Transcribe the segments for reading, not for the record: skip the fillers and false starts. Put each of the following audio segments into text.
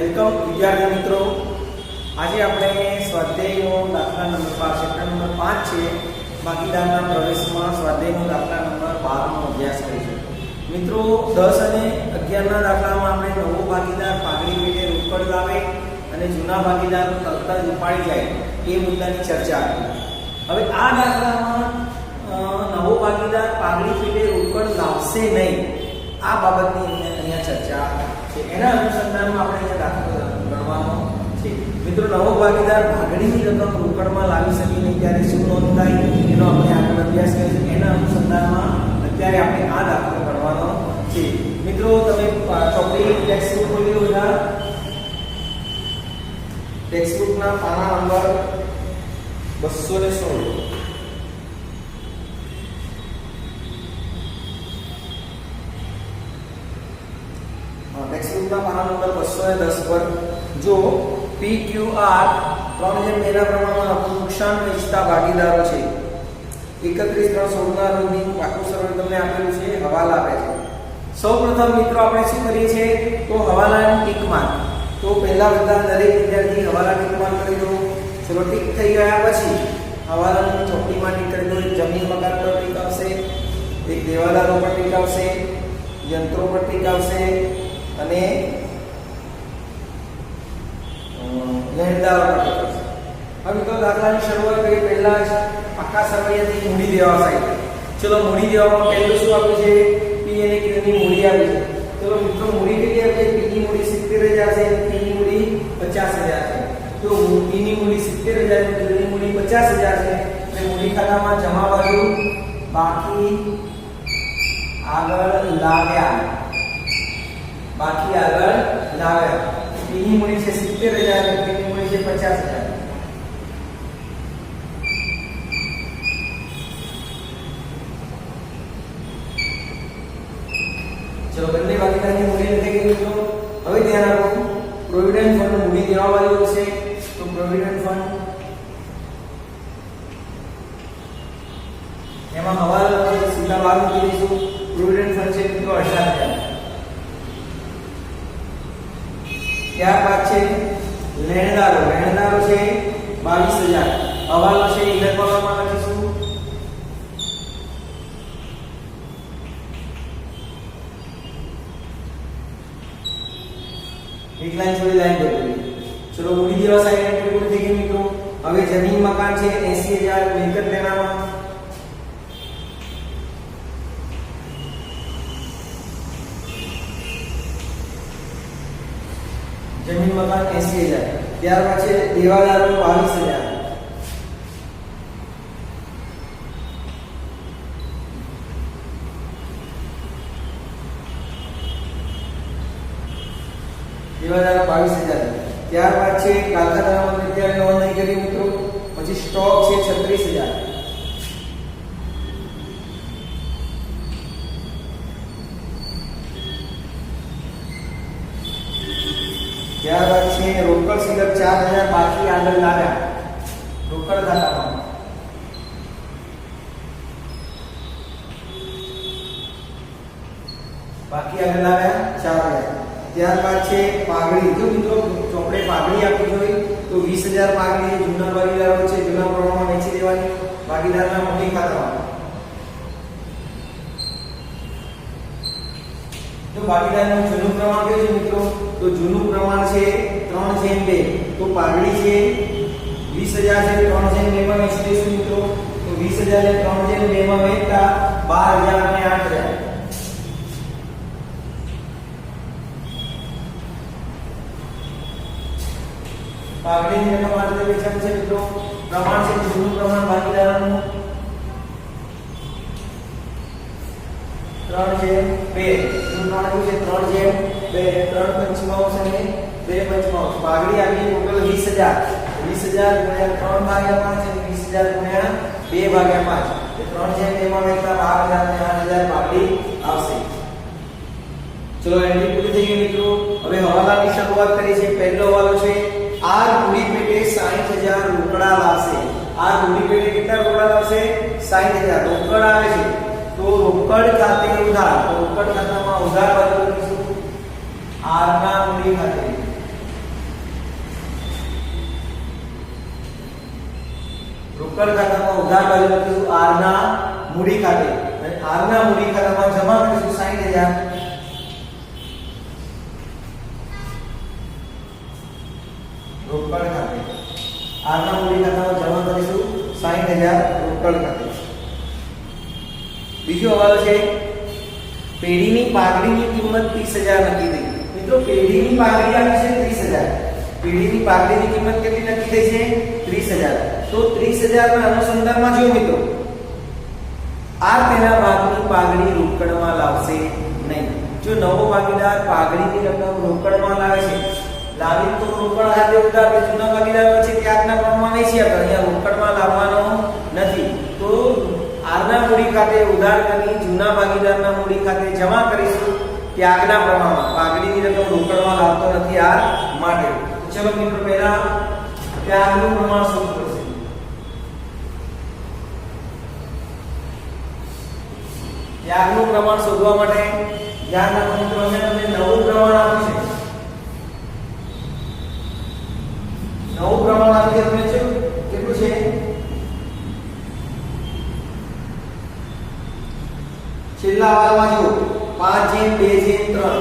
Welcome વિદ્યાર્થી મિત્રો। આજે આપણે સ્વાધ્યાયનો દાખલા નંબર 5 ચેપ્ટર નંબર 5 છે ભાગીદારના પ્રવેશમાં સ્વાધ્યાયનો દાખલા નંબર 12 નો અભ્યાસ કરીશું। મિત્રો 10 અને 11 ના દાખલામાં આપણે નવો ભાગીદાર પાઘડી પેટે રોકડ લાવે અને જૂના ભાગીદાર તરત જ ઉપાડી જાય એ મુદ્દાની ચર્ચા હતી। હવે આ દાખલામાં નવો ભાગીદાર પાઘડી પેટે રોકડ લાવશે નહીં આ બાબતની અહીંયા ચર્ચા છે। એના અનુસંધાનમાં આપણે અહીંયા દાખલો ગણવાનો છે। મિત્રો નવો ભાગીદાર ભાગડીની રકમ રોકડમાં લાવી શકે નહીં ત્યારે શું નોંધ થાય એનો આપણે આગળ અભ્યાસ કરીશું। એના અનુસંધાનમાં અત્યારે આપણે આ દાખલો ગણવાનો છે। મિત્રો તમે ચોપડી ટેક્સ્ટબુક ખોલી લો। ટેક્સ્ટબુકના પાના નંબર 216 ટેક્સ્ટબુકના પાના નંબર 210 પર જો PQR 3/2 ના પ્રમાણમાં નુકસાન વેચતા ભાગીદારો છે 31/3/16 ના રોજની પાકું સરળ તમને આપેલું છે, હવાલા આપે છે। સૌપ્રથમ મિત્રો આપણે શું કરીએ છીએ તો હવાલાની ટીક માર્ક। તો પહેલા બધા દરેક વિદ્યાર્થી હવાલા ટીક માર્ક કરી દો। ચલો ટીક થઈ ગયા પછી હવાલાની ચોપડીમાં ટીક કરી દો। એક જમીન મકાન પર ટીક આવશે, એક દેવાદારો પર ટીક આવશે, યંત્રો પર ટીક આવશે અને લેણદારો પર ટીક આવશે। હવે તો દાખલાની શરૂઆત કરી પહેલા જ પાકા સરવૈયાથી મૂડી દેવા સાઈડ। ચલો મૂડી દેવામાં પહેલું શું આપ્યું છે P અને Q ની મૂડી આપી છે। ચલો મિત્રો મૂડી કેટલી આપી છે? P ની મૂડી 70000 છે, Q ની મૂડી 50000 છે। તો P ની મૂડી 70000 અને Q ની મૂડી 50000 છે। એટલે મૂડી ખાતામાં જમા બાજુ બાકી આગળ લાવ્યા P ની મૂડી છે 70000 અને Q ની મૂડી છે 50000। चलो બંને ભાગીદારની મૂડી લખી ગઈ મિત્રો। હવે ધ્યાન આપો પ્રોવિડન્ટ ફંડ મૂડી દેવા વાળો છે તો પ્રોવિડન્ટ ફંડ એમાં હવાલા સીધા બહાર મૂકી દઈશું। પ્રોવિડન્ટ ફંડ છે મિત્રો 18000। ત્યારબાદ છે લેણદારો છે 22000। હવાલો છે ઇલેક્ટ્રોનમાં લખીશું एक लाइन छोड़ी लाइन बोली। चलो मूडी देवा साइड एंट्री पूरी થઈ ગઈ મિત્રો। હવે જમીન મકાન છે 80000 મિલકત લેનામાં જમીન મકાન 80000। ત્યારબાદ છે દેવાદારો 22000। દેવાદારો 22000। ત્યારબાદ છે કારખાનામાં અત્યારે નોંધ નહીં કરી મિત્રો। પછી સ્ટોક છે 36000। ત્યારબાદ છે રોકડ સિલક 4000 બાકી આગળ લાવ્યા રોકડ ખાતામાં। બાકી આગળ લાવ્યા 4000। ત્યારબાદ છે પાઘડી। જો મિત્રો ચોપડે પાઘડી આપી હોય તો 20000 પાઘડી જૂના ભાગીદારો છે જૂના પ્રમાણમાં વેચી દેવાની ભાગીદારના મૂડી ખાતામાં। તો ભાગીદારનું જૂનું પ્રમાણ કયું છે મિત્રો તો જૂનું પ્રમાણ છે 3/2। તો પાઘડી છે 20000 છે 3/2 માં વેચી દઈશું મિત્રો। તો 20000 ને 3/2 માં વેચતા 12000 અને 8000। પાઘડીની રકમ માટે વેચાણ છે મિત્રો। પ્રમાણ છે જૂનું પ્રમાણ ભાગીદારોનું 3/2। જૂનું પ્રમાણ છે 3/2 3 પંચમાંશ અને 2 પંચમાંશ। પાઘડી આપી ટોટલ 20000 ગુણ્યા 3/5 અને 20000 ગુણ્યા 2/5 એટલે 3/2 માં વેચતા 12000 અને 8000 પાઘડી આવશે। ચલો એન્ટ્રી પૂરી થઈ ગઈ મિત્રો। હવે હવાલાની શરૂઆત કરી છે। પહેલો હવાલો છે આર મૂડી પેટે 60000 રોકડા લાવશે। આર મૂડી પેટે કેટલા રોકડા લાવશે? 60000 રોકડ આવે છે તો રોકડ ખાતે ઉધાર। તો રોકડ ખાતામાં ઉધાર બાજુ લખીશું આર ના મૂડી ખાતે રોકડ ખાતામાં ઉધાર બાજુ લખીશું R ના મૂડી ખાતે અને R ના મૂડી ખાતામાં જમા કરીશું 60000 રોકડ ખાતે R ના મૂડી ખાતામાં જમા કરીશું 60000 રોકડ ખાતે. બીજો હવાલો છે પેઢીની પાઘડીની કિંમત 30000 નક્કી થઈ. મિત્રો પેઢીની પાઘડી આપી છે 30000. પેઢીની પાઘડીની કિંમત કેટલી નક્કી થઈ છે 30000. તો 30000 ના અનુસંધાનમાં જો મિત્રો આ તેના ભાગની પાઘડી રોકડમાં લાવશે નહીં. જો નવો ભાગીદાર પાઘડીની રકમ રોકડમાં લાવે છે લાવી તો રોકડ ખાતે ઉધાર કે જૂના ભાગીદાર છે ત્યાગના પ્રમાણમાં નહીં છે. અહીંયા રોકડમાં લાવવાનો નથી. તો R ના મૂડી ખાતે ઉધાર કરી જૂના ભાગીદારના મૂડી ખાતે જમા કરીશું ત્યાગના પ્રમાણમાં. પાઘડીની રકમ રોકડમાં લાવતો નથી R માટે. ચલો મિત્રો પહેલા ત્યાગનું પ્રમાણ શોધવું પડશે. ત્યાગનું પ્રમાણ શોધવા માટે ધ્યાન રાખો મિત્રો, અમે તમને નવું પ્રમાણ આપ્યું છે. નવું પ્રમાણ આપ્યું તમને છે કેટલું છે છેલ્લા વારમાં જો 5/2/3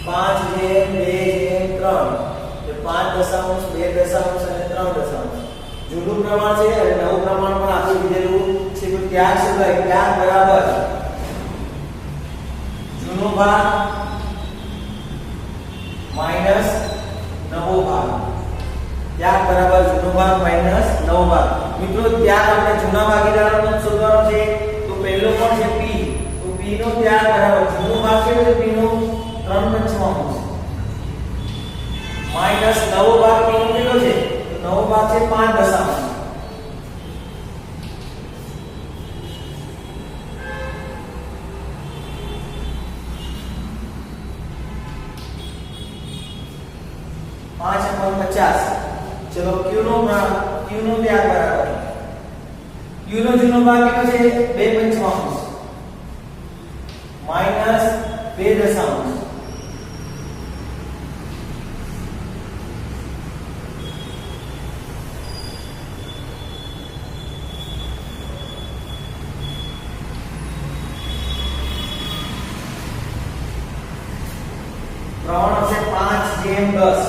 5/2/3 એટલે 5 દશાંશ 2 દશાંશ અને 3 દશાંશ જૂનું પ્રમાણ છે અને નવું પ્રમાણ પણ આપી દીધેલું છે. તો ત્યાગ શોધાય. ત્યાગ બરાબર જૂનો ભાગ માઈનસ નવો ભાગ. ત્યાગ બરાબર જૂનો ભાગ માઈનસ નવો ભાગ. મિત્રો ત્યાગ આપણે જૂના ભાગીદારોનો શોધવાનો છે. તો પહેલો કોણ છે P. તો P નો ત્યાગ બરાબર જૂનો ભાગ છે એટલે P નો 3/5 માઈનસ નવો ભાગ P નો કેટલો છે? તો નવો ભાગ છે 5 દશાંશ. ચલો Q નો ત્યાગ બરાબર Q નો જૂનો ભાગ કેટલો છે 2/5 માઈનસ 2 દશાંશ. પ્રમાણ હશે 5/10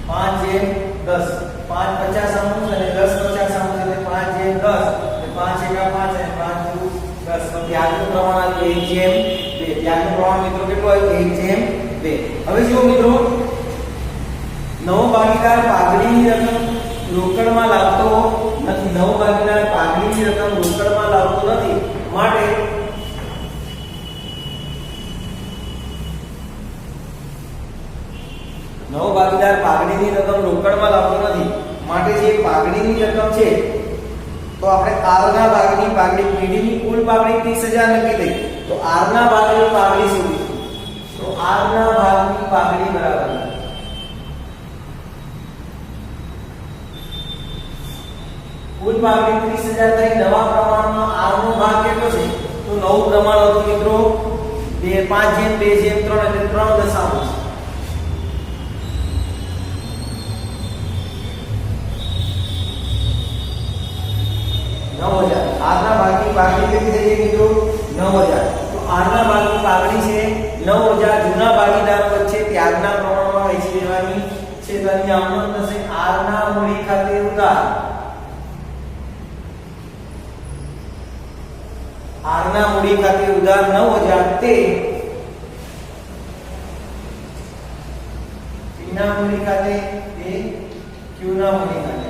5/10 5 50 અંશ અને 10 50 અંશ એટલે 5/10 એટલે 5 × 5 અને 5 × 10. તો ત્યાગનું પ્રમાણ આવ્યું 1/2. ત્યાગનું પ્રમાણ મિત્રો કેટલું આવ્યું 1/2. હવે જુઓ મિત્રો નવો ભાગીદાર પાઘડીની રકમ રોકડમાં લાવતો નથી. નવો ભાગીદાર પાઘડીની રકમ રોકડમાં લાવતો નથી માટે નવો ભાગીદાર પાઘડીની રકમ રોકડમાં લાવતો નથી માટે જે પાઘડીની રકમ છે તો આપણે R ના ભાગની પાઘડી પેઢીની કુલ પાઘડી 30000 નક્કી થઈ. તો R ના ભાગની પાઘડી શોધીશું. તો R ના ભાગની પાઘડી બરાબર કુલ પાઘડી 30000 થઈ. નવા પ્રમાણમાં R નો ભાગ કેટલો છે? તો નવું પ્રમાણ હતું મિત્રો 5/2/3 એટલે 3 દશાંશ. R ના ભાગની પાઘડી કેટલી થઈ ગઈ મિત્રો 9000. તો R ના ભાગની પાઘડી છે 9000. જૂના ભાગીદારો વચ્ચે ત્યાગના પ્રમાણમાં વહેંચી દેવાની છે. તો અહીં આમનો થશે R ના મૂડી ખાતે ઉધાર. R ના મૂડી ખાતે ઉધાર 9000 તે P ના મૂડી ખાતે તે Q ના મૂડી ખાતે.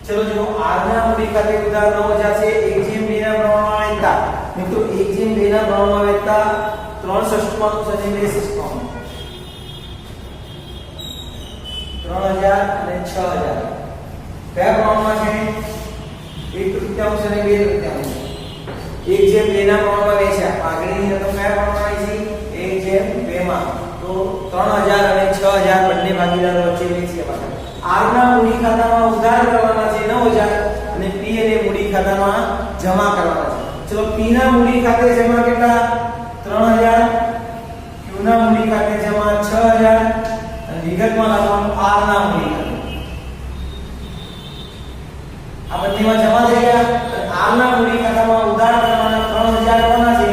चलो जो R ના મૂડી ખાતે ઉધાર 9000 છે 1/2 ના પ્રમાણમાં વહેંચતા. મિત્રો 1/2 ના પ્રમાણમાં વહેંચતા 3/6 અને 2/6 3000 અને 6000 કયા પ્રમાણમાં છે? 1/3 અને 2/3. 1/2 ના પ્રમાણમાં વહેંચ્યા. પાઘડીની રકમ કયા પ્રમાણમાં વહેંચી? 1/2 માં. તો 3000 અને 6000 બંને ભાગીદારો વચ્ચે વહેંચ્યા. R ના મૂડી ખાતામાં ઉધાર કરવાના છે 9000 અને P અને મૂડી ખાતામાં જમા કરવાના છે. ચલો P ના મૂડી ખાતે જમા કેટલા? 3000. Q ના મૂડી ખાતે જમા 6000 અને વિગતમાં લખવાનું R ના મૂડી ખાતે. આ બંનેમાં જમા થઈ ગયા. R ના મૂડી ખાતામાં ઉધાર કરવાના 3000 કોના છે?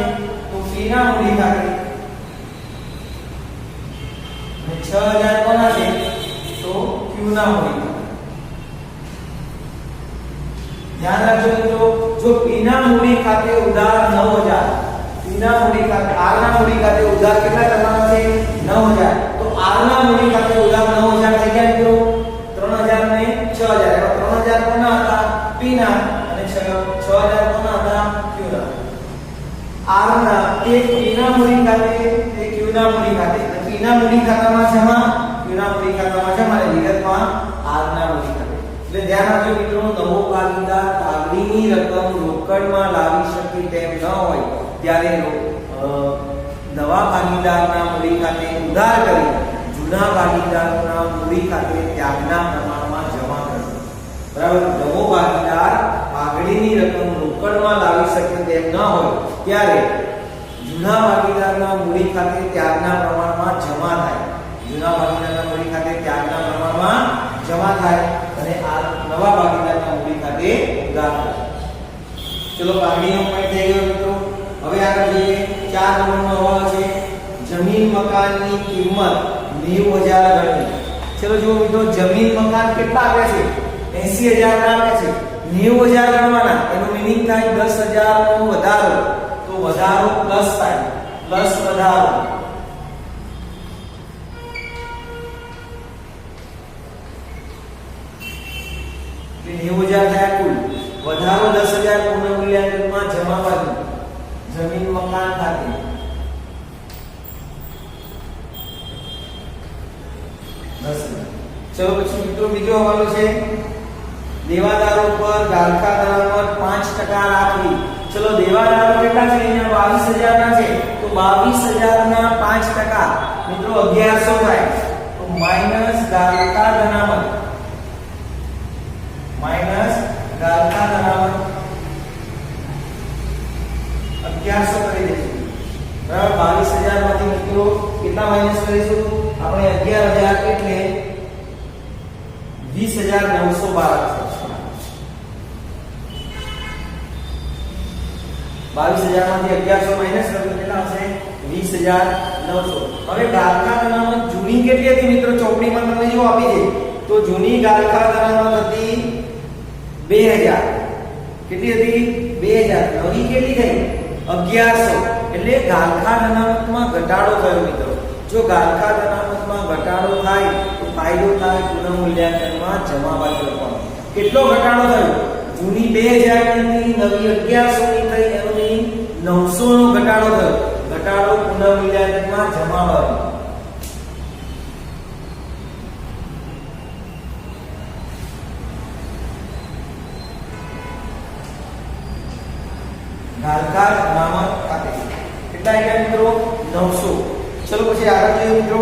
તો P ના મૂડી ખાતે. અને 6000 કોના છે? તો Q ના મૂડી ખાતે. ધ્યાન રાખજો મિત્રો, જો P ના મૂડી ખાતે ઉધાર 9000, P ના મૂડી ખાતે R ના મૂડી ખાતે ઉધાર કેટલા કરવાના છે? 9000. તો R ના મૂડી ખાતે ઉધાર 9000 થઈ ગયા મિત્રો. 3000 ને 6000, એમાં 3000 કોના હતા? P ના, અને 6000 કોના હતા? Q ના. R ના એ P ના મૂડી ખાતે, એ Q ના મૂડી ખાતે. P ના મૂડી ખાતામાં જમા, Q ના મૂડી ખાતામાં જમા, અને વિગતમાં R ના મૂડી ખાતે. એટલે ધ્યાન રાખજો મિત્રો, નવો ભાગીદાર પાઘડીની રકમ રોકડમાં લાવી શકે તેમ ન હોય ત્યારે નવા ભાગીદારના મૂડી ખાતે ઉધાર કરી જૂના ભાગીદારના મૂડી ખાતે ત્યાગના પ્રમાણમાં જમા કરવો. બરાબર. નવો ભાગીદાર પાઘડીની રકમ રોકડમાં લાવી શકે તેમ ન હોય ત્યારે જૂના ભાગીદારના મૂડી ખાતે ત્યાગના પ્રમાણમાં જમા થાય. જૂના ભાગીદારના મૂડી ખાતે ત્યાગના પ્રમાણમાં જમા થાય અને આ નવા ભાગીદારના મૂડી ખાતે ઉધાર થાય. ચલો, પાઘડીનો પોઈન્ટ થઈ ગયો મિત્રો. હવે આગળ જઈએ. 4 નંબરનો સવાલ છે, જમીન મકાનની કિંમત 90000 ગણી. ચલો જુઓ મિત્રો, જમીન મકાન કેટલા આપ્યા છે? 80000 ના આપ્યા છે. 90000 ગણવાના. એનો મીનિંગ થાય 10000 નો વધારો. તો વધારો પ્લસ થાય, પ્લસ વધારો. એટલે 90000 થયા કુલ. વધારો 10000 પૂર્ણ મૂલ્યાંકનમાં જમા બાજુ જમીન મકાન ખાતે. ચલો પછી મિત્રો બીજો હવાલો છે, દેવાદારો પર ગાળખા અનામત 5% રાખવી. ચલો, દેવાદારો કેટલા છે? અહીંયા 22000 ના છે. તો 22000 ના 5% મિત્રો 1100 થાય. તો માઈનસ ગાળખા અનામત, માઈનસ ગાળખા અનામત 1100 કરી દઈશું. બરાબર. 22000 માંથી મિત્રો કેટલા માઈનસ કરીશું? આપણે 11000 એટલે 20912 છે. 22000 માંથી 1100 માઈનસ કરો તો કેટલા આવશે? 20900. હવે ગાળખા અનામત જૂની કેટલી હતી મિત્રો? ચોપડીમાં તમને જો આપી છે તો જૂની ગાળખા અનામત હતી 2000. કેટલી હતી? 2000. નવી કેટલી થઈ? 1100. એટલે ગાળખા અનામતમાં ઘટાડો થયો મિત્રો. જો ગાળખા અનામતમાં ઘટાડો થાય તો ફાયદો થાય પુનઃ મૂલ્યાંકનમાં જમા બાજુ લખવાનો. કેટલો ઘટાડો થયો? જૂની 2000 ની નવી 1100 ની થઈ, એનો મીનિંગ 900 નો ઘટાડો થયો. ઘટાડો પુનઃ મૂલ્યાંકનમાં જમા બાજુ. ગાળખા અનામત ખાતે કેટલા આવ્યા મિત્રો? 900. ચલો પછી આગળ જોઈએ મિત્રો.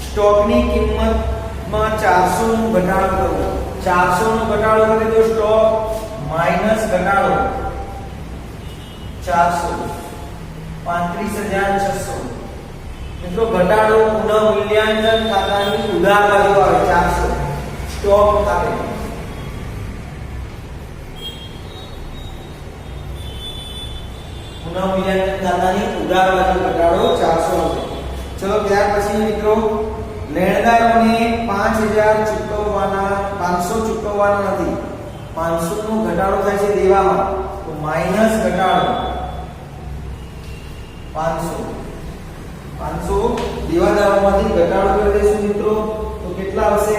સ્ટોકની કિંમતમાં 400 નો ઘટાડો કરવો. 400 નો ઘટાડો કરે તો સ્ટોક માઈનસ ઘટાડો 400 35600. મિત્રો ઘટાડો પુનઃ મૂલ્યાંકન ખાતાની ઉધાર બાજુ આવે. 400 સ્ટોક ખાતે. પુનઃ મૂલ્યાંકન ખાતાની ઉધાર બાજુ ઘટાડો 400 છે. ચલો ત્યાર પછી મિત્રો, લેણદારોને 5000 ચૂકવવાના, 500 ચૂકવવાના નથી. 500 નો ઘટાડો થાય છે દેવામાં. તો માઈનસ ઘટાડો 500 દેવાદારોમાંથી ઘટાડો કરી દઈશું મિત્રો. તો કેટલા આવશે?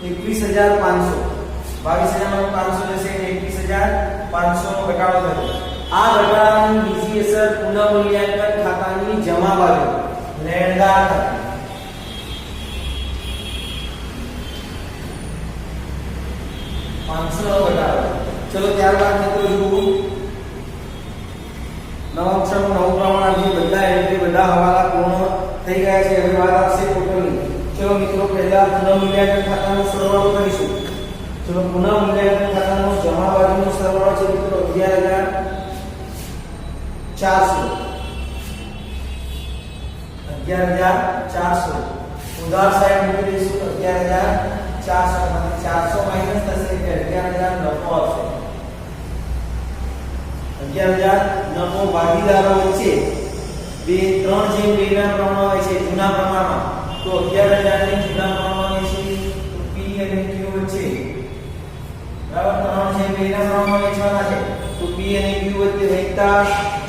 21500. 22000 માંથી 500 જશે, 21500 નો ઘટાડો થયો. આ ઘટાડાની બીજી અસર પુનઃ મૂલ્યાંકન ખાતાની જમા બાજુ લેણદાર ખાતે. ચલો ત્યારબાદ મિત્રો જુઓ, નવા અક્ષરનું નવું પ્રમાણ આવી બધા એન્ટ્રી બધા હવાલા પૂર્ણ થઈ ગયા છે. હવે વાત આવશે ટોટલની. ચલો મિત્રો પહેલા પુનઃ મૂલ્યાંકન ખાતાનો સરવાળો કરીશું. ચલો પુનઃ મૂલ્યાંકન ખાતાનો જમા બાજુનો સરવાળો છે મિત્રો 11400. 11400 તો ઉધાર સાઈડ મૂકી દઈશું 11400 માંથી 400 માઈનસ થશે એટલે 11000 નફો આવશે. 11000 નફો ભાગીદારો વચ્ચે 3/2 ના પ્રમાણમાં હોય છે જૂના પ્રમાણમાં. તો 11000 ને જૂના પ્રમાણમાં છે તો P અને Q વચ્ચે બરાબર 3/2 ના પ્રમાણમાં વેચવાના છે. તો P અને Q વચ્ચે વહેતા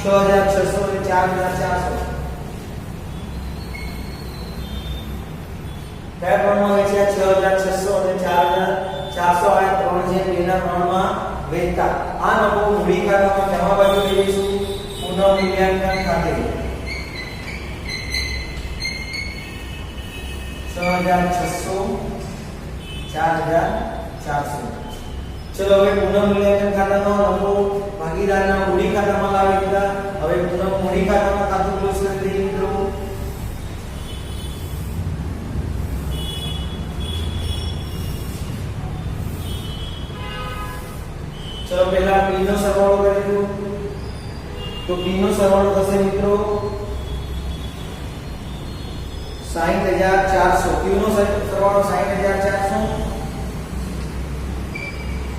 6600 અને 4400 કયા પ્રમાણમાં વેચ્યા 6600 અને 4400 આ 3/2 ના પ્રમાણમાં વેચતા. આ નફો મૂડી ખાતામાં જમા બાજુ લઈ જઈશું પુનઃ મૂલ્યાંકન ખાતે 6600 4400. ચલો હવે પુનઃ મૂલ્યાંકન ખાતાનો નફો ભાગીદારના મૂડી ખાતામાં લાવી દીધા. હવે પુનઃ મૂડી ખાતામાં ખાતું ક્લોઝ કરી દઈએ મિત્રો. ચલો પહેલા P નો સરવાળો કરીશું. તો P નો સરવાળો થશે મિત્રો 60400. Q નો સરવાળો 60400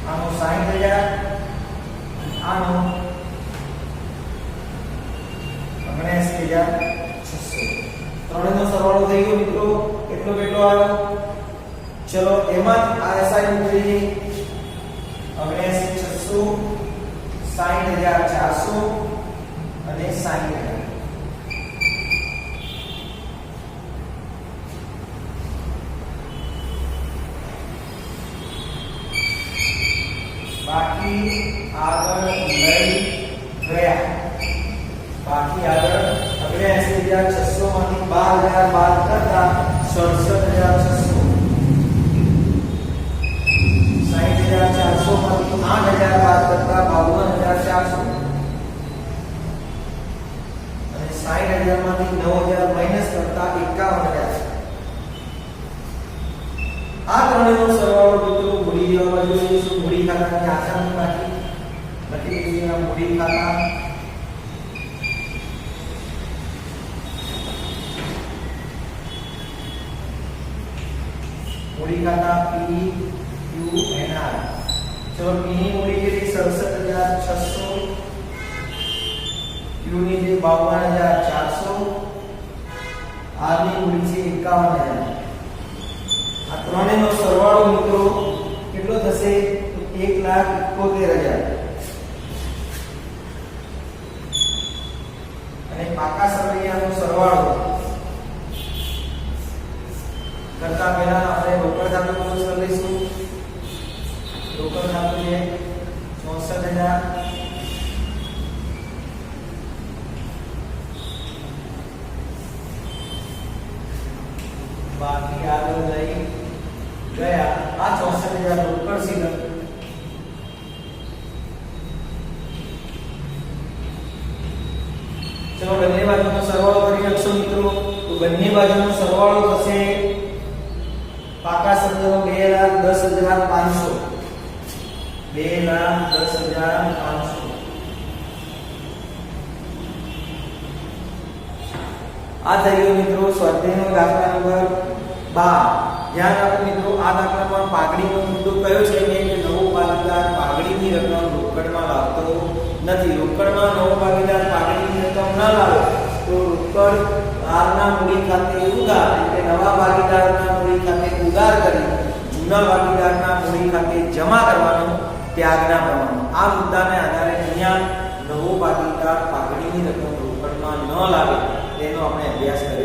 આનો 60000 આનો 79600. ત્રણેયનો સરવાળો થઈ ગયો મિત્રો. કેટલો આવ્યો? ચલો એમાં આ SI મૂકી 79600 60400 અને 60000. બાકી આગળ લઈ ગયા. બાકી આગળ 79600 માંથી 12000 બાદ કરતા 67600. 60400 માંથી 8000 બાદ કરતા 52400 અને 60000 માંથી 9000 માઈનસ કરતા 51000. આ ત્રણેયનો સરવાળો મિત્રો મૂડી બાજુ લઈશું. મૂડી ખાતાની આસાની બાકી લખી દઈએ મૂડી ખાતા P Q N R. चलो P ની મૂડી કેટલી 67600, Q ની જે 52400, R ની મૂડી છે 51000. આ ત્રણેયનો સરવાળો મિત્રો કેટલો થશે? તો 1,71,000. અને પાકા સરવૈયાનો સરવાળો કરતા પહેલા આપણે રોકડ ખાતું ક્લોઝ કરી લઈશું. રોકડ ખાતું છે 64000. બાકી આગળ લઈ ગયા. આ 64000 રોકડ સિલક. ચલો બંને બાજુનો સરવાળો કરી નાખશો મિત્રો. તો બંને બાજુનો સરવાળો થશે પાકા શબ્દનો 2,10,500. 2,10,500. આ થઈ ગયો મિત્રો સ્વાધ્યાયનો દાખલા નંબર 12. ધ્યાન આપો મિત્રો, આ દાખલામાં પાઘડીનો મુદ્દો કયો છે કે નવો ભાગીદાર પાઘડીની રકમ રોકડમાં લાવતો નથી. રોકડમાં નવો ભાગીદાર પાઘડીની રકમ ન લાવે તો રોકડ આરના મૂડી ખાતે ઉધાર એટલે નવા ભાગીદારના મૂડી ખાતે ઉધાર કરી જૂના ભાગીદારના મૂડી ખાતે જમા કરવાનો ત્યાગના પ્રમાણમાં. આ મુદ્દાને આધારે અહીંયા નવો ભાગીદાર પાઘડીની રકમ રોકડમાં ન લાવે તેનો આપણે અભ્યાસ કરીએ.